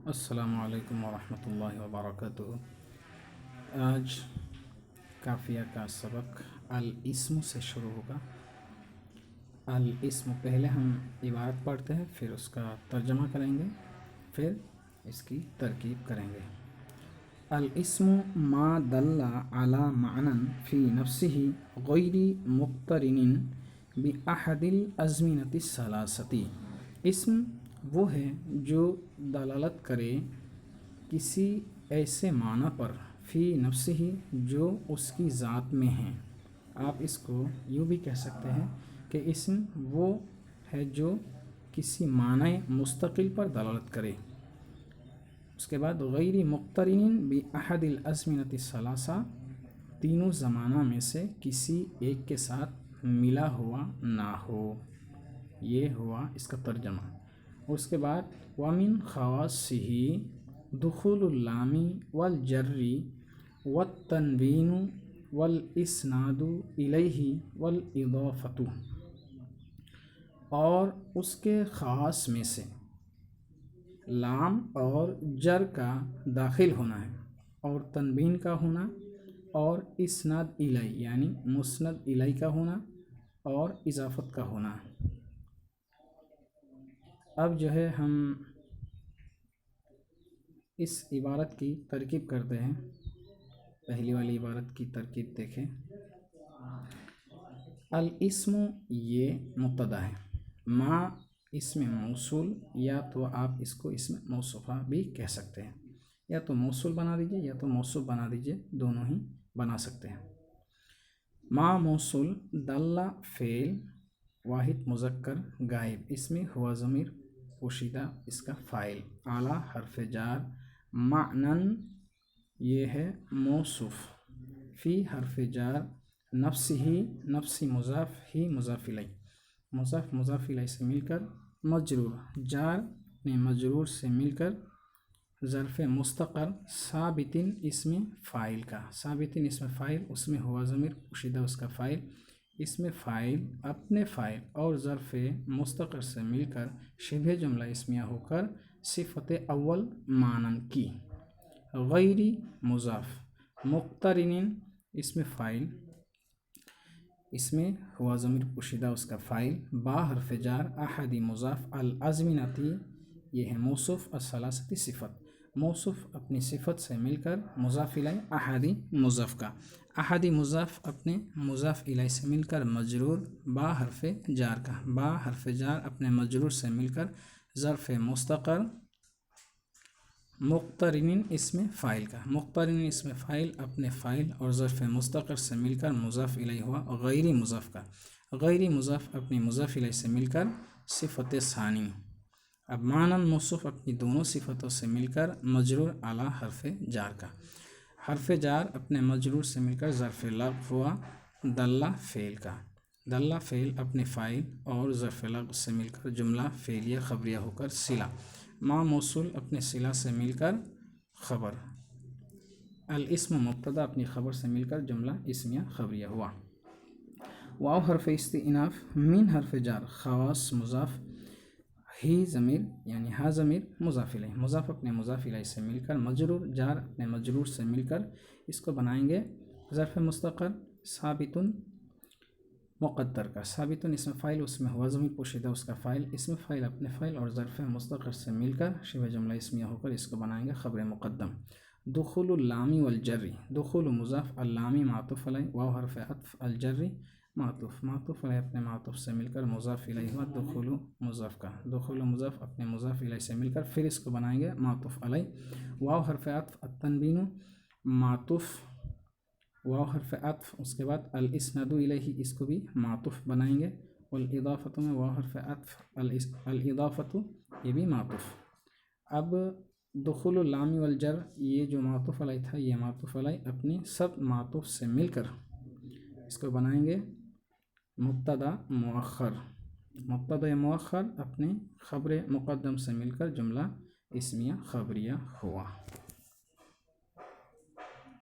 السلام علیکم ورحمۃ اللہ وبرکاتہ۔ آج کافیہ کا سبق الاسم سے شروع ہوگا۔ الاسم پہلے ہم عبارت پڑھتے ہیں، پھر اس کا ترجمہ کریں گے، پھر اس کی ترکیب کریں گے۔ الاسم ما دل علی معنی فی نفسہ غیر مقترن بأحد الازمنۃ الثلاثۃ۔ اسم وہ ہے جو دلالت کرے کسی ایسے معنی پر فی نفسہ جو اس کی ذات میں ہیں۔ آپ اس کو یوں بھی کہہ سکتے ہیں کہ اسم وہ ہے جو کسی معنی مستقل پر دلالت کرے۔ اس کے بعد غیر مقترن بأحد الازمنۃ الثلاثہ، تینوں زمانہ میں سے کسی ایک کے ساتھ ملا ہوا نہ ہو۔ یہ ہوا اس کا ترجمہ۔ اس کے بعد وَمِن خَوَاصِّهِ دخول اللام والجر والتنوین والاسناد الیہ والاضافۃ، اور اس کے خاص میں سے لام اور جر کا داخل ہونا ہے، اور تنوین کا ہونا، اور اسناد الیہ یعنی مسند الیہ کا ہونا، اور اضافت کا ہونا۔ اب جو ہے ہم اس عبارت کی ترکیب کرتے ہیں۔ پہلی والی عبارت کی ترکیب دیکھیں۔ الاسم یہ مبتدا ہے، ما اسم موصول، یا تو آپ اس کو اسم موصوفہ بھی کہہ سکتے ہیں، یا تو موصول بنا دیجئے یا تو موصوف بنا دیجئے، دونوں ہی بنا سکتے ہیں۔ ما موصول، دل فعل واحد مذکر غائب، اس میں ہوا ضمیر پوشیدہ اس کا فاعل، اعلی حرف جار، معنن یہ ہے موصوف، فی حرف جار، نفس ہی نفسی مضاف، ہی مضاف الیہ، مضاف الیہ سے مل کر مجرور، جار نے مجرور سے مل کر ظرف مستقر، ثابتن اسم فاعل کا، ثابتن اسم فاعل، اس میں ہوا ضمیر پوشیدہ اس کا فاعل، اس میں فاعل اپنے فاعل اور ظرف مستقر سے مل کر شبہ جملہ اسمیہ ہو کر صفت اول مانن کی، غیر مضاف، مقترن اسم فاعل، اس میں ہوا ضمیر پوشیدہ اس کا فاعل، با حرف جار، احدی مضاف، الازمنۃ یہ ہے موصوف، الثلاثۃ صفت، موصوف اپنی صفت سے مل کر مضاف الیہ احدی مضاف کا، احدی مضاف اپنے مضاف الیہ سے مل کر مجرور، با حرف جار کا، با حرف جار اپنے مجرور سے مل کر ظرف مستقر، مقترن اسم فاعل کا، مقترن اسم فاعل اپنے فاعل اور ظرف مستقر سے مل کر مضاف الیہ ہوا، غیر مضاف کا، غیر مضاف اپنی مضاف الیہ سے مل کر صفت ثانی۔ اب مانن موصوف اپنی دونوں صفتوں سے مل کر مجرور اعلی حرف جار کا، حرف جار اپنے مجرور سے مل کر ظرف لغو ہوا، دلہ فعل کا، دلہ فعل اپنے فاعل اور ظرف لغو سے مل کر جملہ فعلیہ خبریہ ہو کر صلہ، ما موصول اپنے صلہ سے مل کر خبر، الاسم مبتدا اپنی خبر سے مل کر جملہ اسمیہ خبریہ ہوا۔ واو حرف استئناف، من حرف جار، خواص مضاف، ہی ضمیر یعنی ہا ضمیر مضاف الیہ، مضاف اپنے مضاف الیہ سے مل کر مجرور، جار اپنے مجرور سے مل کر اس کو بنائیں گے ظرف مستقر، ثابتن مقدر کا، ثابتن اسم فاعل، اس میں ہوا ضمیر پوشیدہ اس کا فاعل، اسم فاعل اپنے فاعل اور ظرف مستقر سے مل کر شبہ جملہ اسمیہ ہو کر اس کو بنائیں گے خبر مقدم۔ دخول اللام والجر، دخول مضاف، اللام معطوف علیہ، واو حرف عطف، الجر معطوف، معطوف علیہ اپنے معطوف سے مل کر مضاف الیہ ہوا، دخول مضاف کا، دخول مضاف اپنے مضاف الیہ سے مل کر پھر اس کو بنائیں گے معطوف علیہ، واو حرف عطف، التنوین معطوف، واو حرف عطف، اس کے بعد الاسناد الیہ اس کو بھی معطوف بنائیں گے، والاضافۃ میں واو حرف عطف، الاضافۃ یہ بھی معطوف۔ اب دخول اللام والجر، یہ جو معطوف علیہ تھا یہ معطوف علیہ اپنے سب معطوف سے مل کر اس کو بنائیں گے مبتدا مؤخر، مبتدا مؤخر اپنے خبر مقدم سے مل کر جملہ اسمیہ خبریہ ہوا۔